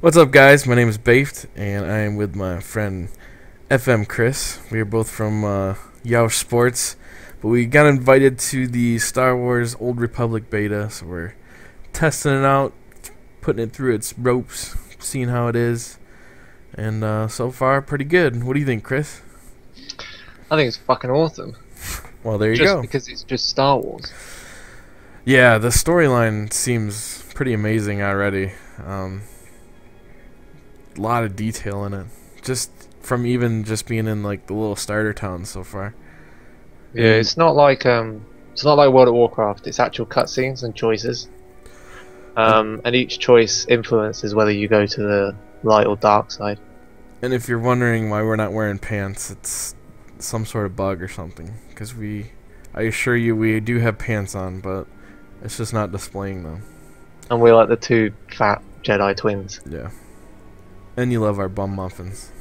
What's up, guys? My name is Baef, and I am with my friend FMChris. We are both from Yeousch Sports, but we got invited to the Star Wars Old Republic beta, so we're testing it out, putting it through its ropes, seeing how it is, and so far, pretty good. What do you think, Chris? I think it's fucking awesome. Well, there you just go. Because it's just Star Wars. Yeah, the storyline seems pretty amazing already. A lot of detail in it, just from even just being in like the little starter towns so far. Yeah, it's not like World of Warcraft. It's actual cutscenes and choices, and each choice influences whether you go to the light or dark side. And if you're wondering why we're not wearing pants, it's some sort of bug or something. Because I assure you, we do have pants on, but it's just not displaying them. And we're like the two fat Jedi twins. Yeah. And you love our bum muffins.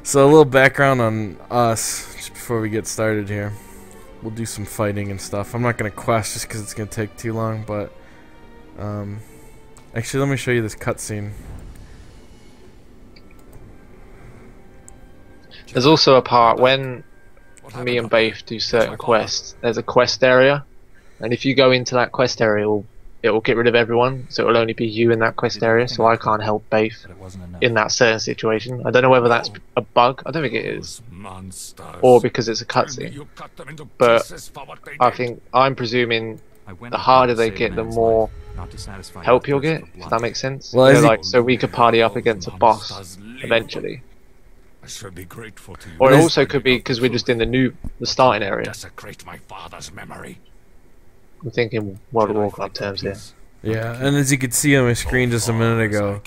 So a little background on us just before we get started here. We'll do some fighting and stuff. I'm not going to quest just because it's going to take too long, but actually let me show you this cutscene. There's also a part when me and Baef do certain quests. There's a quest area, and if you go into that quest area, it will get rid of everyone, so it will only be you in that quest area, so I can't help Baef in that certain situation. I don't know whether that's a bug, I don't think it is, or because it's a cutscene, but I'm presuming the harder they get, the more help you'll get, if that makes sense. Well, you know, so we could party up against a boss eventually. Or it also could be because we're just in the starting area. I'm thinking World of Warcraft terms here. Yeah, and as you could see on my screen just a minute ago,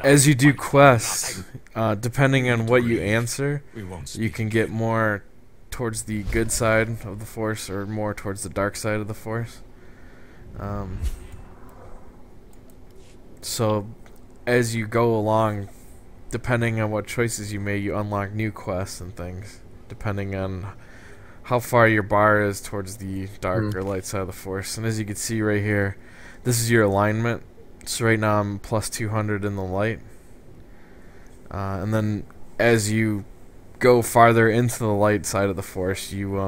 as you do quests, depending on what you answer, you can get more towards the good side of the Force or more towards the dark side of the Force. So as you go along, depending on what choices you made, you unlock new quests and things, depending on how far your bar is towards the dark or light side of the Force. And as you can see right here, this is your alignment. So right now I'm plus 200 in the light. And then as you go farther into the light side of the Force, you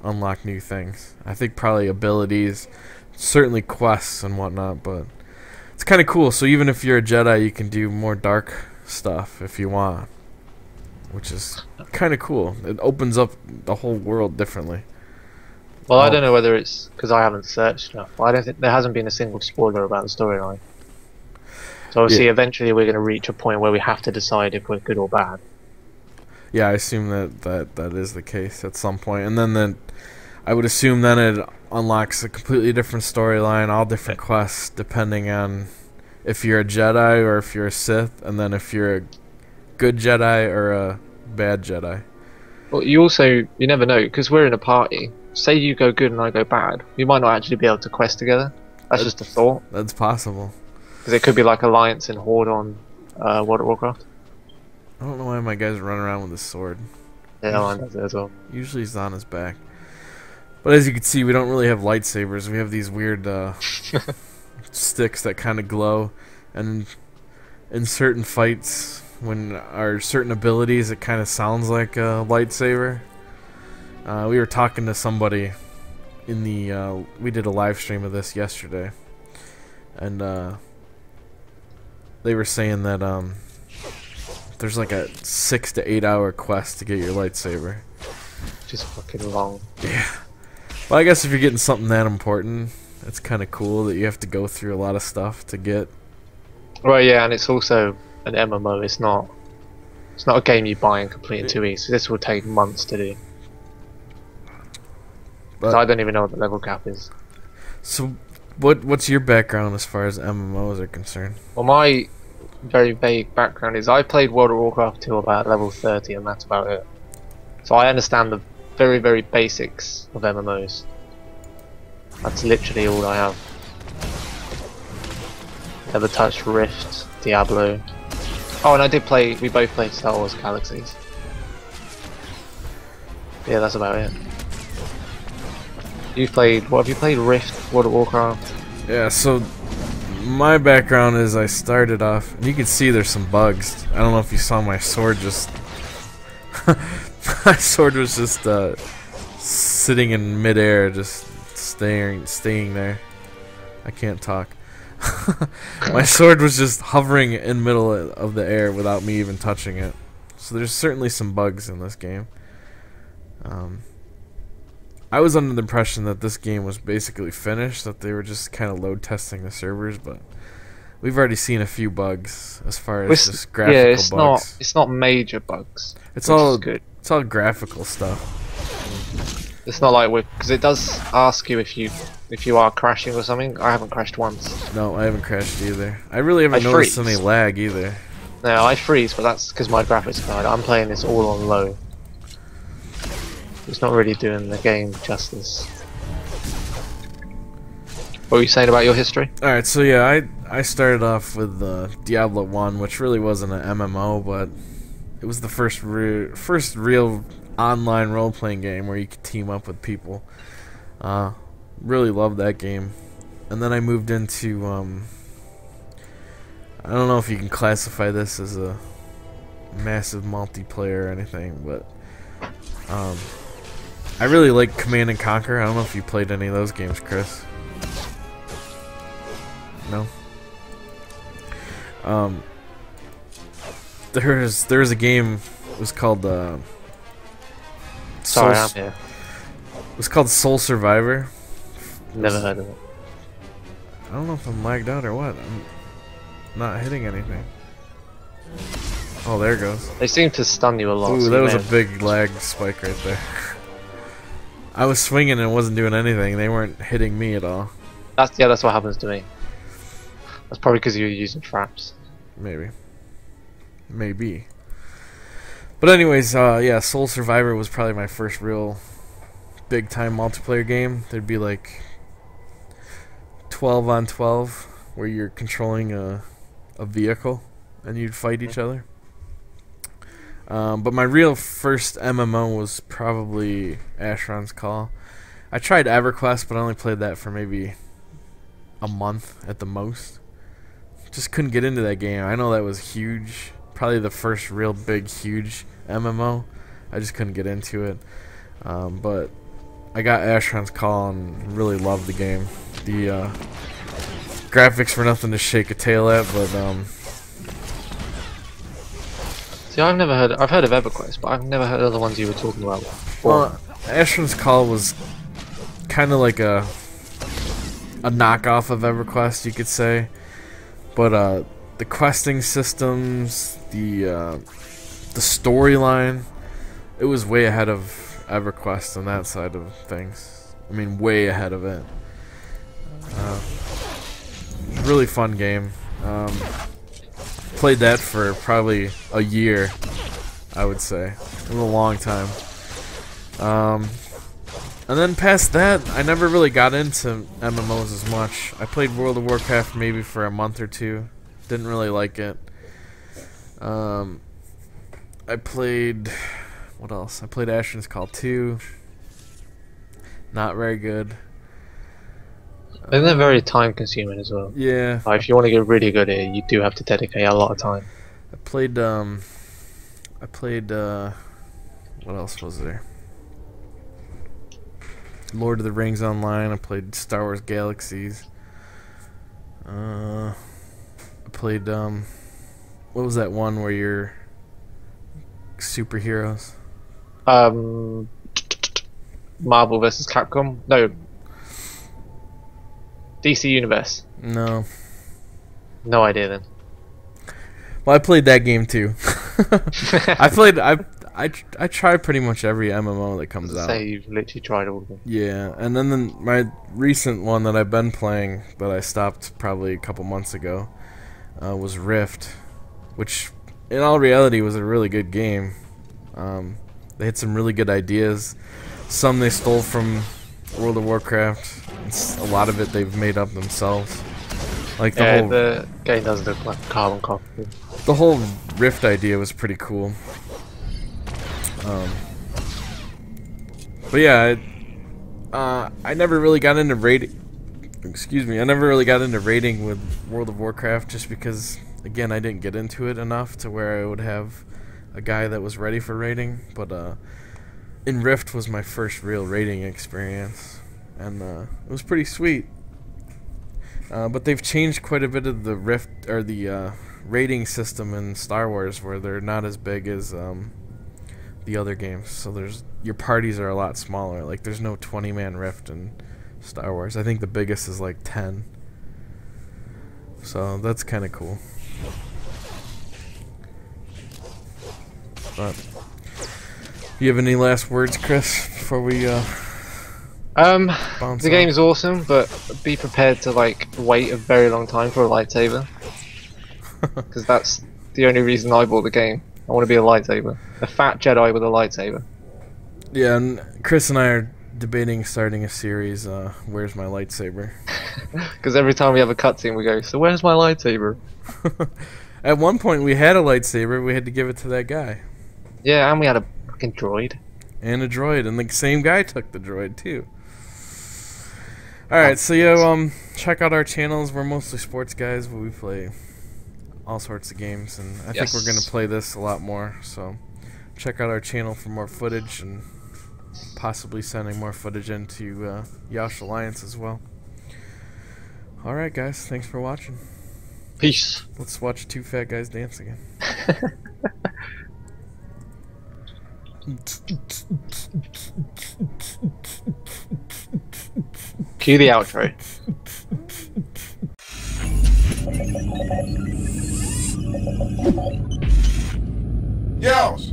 unlock new things. I think probably abilities, certainly quests and whatnot, but it's kind of cool. So even if you're a Jedi, you can do more dark stuff if you want, which is kind of cool. It opens up the whole world differently. Well, I don't know whether it's because I haven't searched enough. I don't think there hasn't been a single spoiler about the storyline. So obviously, eventually we're going to reach a point where we have to decide if we're good or bad. Yeah, I assume that is the case at some point, and then I would assume then it unlocks a completely different storyline, all different quests, depending on if you're a Jedi or if you're a Sith, and then if you're a good Jedi or a bad Jedi. Well, you never know, because we're in a party. Say you go good and I go bad, we might not actually be able to quest together. That's just a thought. That's possible. Because it could be like Alliance and Horde on World of Warcraft. I don't know why my guy's running around with a sword. Yeah, mine does it as well. Usually he's on his back. But as you can see, we don't really have lightsabers. We have these weird sticks that kind of glow, and in certain fights, when our certain abilities, it kind of sounds like a lightsaber. We were talking to somebody in the we did a live stream of this yesterday, and they were saying that there's like a 6 to 8 hour quest to get your lightsaber. Just fucking long. Yeah. Well, I guess if you're getting something that important, it's kind of cool that you have to go through a lot of stuff to get. Well, yeah, and it's also an MMO. It's not a game you buy and complete in 2 weeks. This will take months to do. But I don't even know what the level cap is. So, what's your background as far as MMOs are concerned? Well, my very vague background is I played World of Warcraft till about level 30, and that's about it. So I understand the very, very basics of MMOs. That's literally all I have. Never touched Rift, Diablo. Oh, and we both played Star Wars Galaxies. Yeah, that's about it. What have you played? Rift, World of Warcraft? Yeah, so my background is I started off, and you can see there's some bugs. I don't know if you saw my sword just... my sword was just sitting in midair, just staying there. I can't talk. My sword was just hovering in the middle of the air without me even touching it. So there's certainly some bugs in this game. I was under the impression that this game was basically finished, that they were just kind of load testing the servers, but we've already seen a few bugs as far as just graphical bugs. It's not major bugs. It's all good. It's all graphical stuff. It's not like because it does ask you if you are crashing or something. I haven't crashed once. No, I haven't crashed either. I really haven't noticed any lag either. No, I freeze, but that's because my graphics card. I'm playing this all on low. It's not really doing the game justice. What were you saying about your history? Alright, so yeah, I started off with Diablo 1, which really wasn't an MMO, but it was the first real online role-playing game where you could team up with people. Really loved that game. And then I moved into, I don't know if you can classify this as a massive multiplayer or anything, but I really like Command and Conquer. I don't know if you played any of those games, Chris. No? There's a game, it was called Sorry, I'm here. It was called Soul Survivor. Never heard of it. I don't know if I'm lagged out or what. I'm not hitting anything. Oh, there it goes. They seem to stun you a lot. Ooh, so that was a big lag spike right there. I was swinging and it wasn't doing anything. They weren't hitting me at all. That's what happens to me. That's probably because you were using traps. Maybe. But anyways, yeah, Soul Survivor was probably my first real big time multiplayer game. There'd be like 12 on 12 where you're controlling a vehicle and you'd fight each other. But my real first MMO was probably Asheron's Call. I tried EverQuest, but I only played that for maybe a month at the most. Just couldn't get into that game. I know that was huge. Probably the first real big, huge MMO. I just couldn't get into it. But I got Asheron's Call and really loved the game. The graphics were nothing to shake a tail at, but see, I've heard of EverQuest, but I've never heard of the ones you were talking about. Well, Asheron's Call was kind of like a knockoff of EverQuest, you could say. But the questing systems, the storyline, it was way ahead of EverQuest on that side of things. I mean, way ahead of it. Really fun game. Played that for probably a year, I would say. It was a long time. And then past that, I never really got into MMOs as much. I played World of Warcraft maybe for a month or two. Didn't really like it. I played... what else? I played Asheron's Call 2. Not very good. And they're very time consuming as well. Yeah. If you want to get really good at it, you do have to dedicate a lot of time. I played what else was there? Lord of the Rings Online. I played Star Wars Galaxies. I played what was that one where you're superheroes? Marvel vs. Capcom? No. DC Universe? No. No idea then. Well, I played that game too. I try pretty much every MMO that comes out. Say you've literally tried all of them. Yeah, and then my recent one that I've been playing, but I stopped probably a couple months ago, was Rift, which in all reality was a really good game. They had some really good ideas. Some they stole from World of Warcraft. A lot of it they've made up themselves. Like the game does look like a carbon copy. The whole Rift idea was pretty cool. But yeah, I never really got into Excuse me. I never really got into raiding with World of Warcraft just because, again, I didn't get into it enough to where I would have a guy that was ready for raiding. But in Rift was my first real raiding experience, and it was pretty sweet. But they've changed quite a bit of the Rift or the raiding system in Star Wars, where they're not as big as the other games. So your parties are a lot smaller. Like there's no 20-man Rift in Star Wars. I think the biggest is like 10. So that's kind of cool. But you have any last words, Chris, before we the game's awesome, but be prepared to like wait a very long time for a lightsaber, because that's the only reason I bought the game. I want to be a lightsaber, a fat Jedi with a lightsaber. Yeah, and Chris and I are debating starting a series. Where's my lightsaber? Because every time we have a cutscene, we go, "So where's my lightsaber?" At one point, we had a lightsaber. We had to give it to that guy. Yeah, and we had a fucking droid. And a droid, and the same guy took the droid too. Alright, so yeah, check out our channels. We're mostly sports guys, but we play all sorts of games, and I think we're going to play this a lot more, so check out our channel for more footage, and possibly sending more footage into Yeousch Alliance as well. Alright guys, thanks for watching. Peace. Let's watch two fat guys dance again. Cue the outro. Yeousch!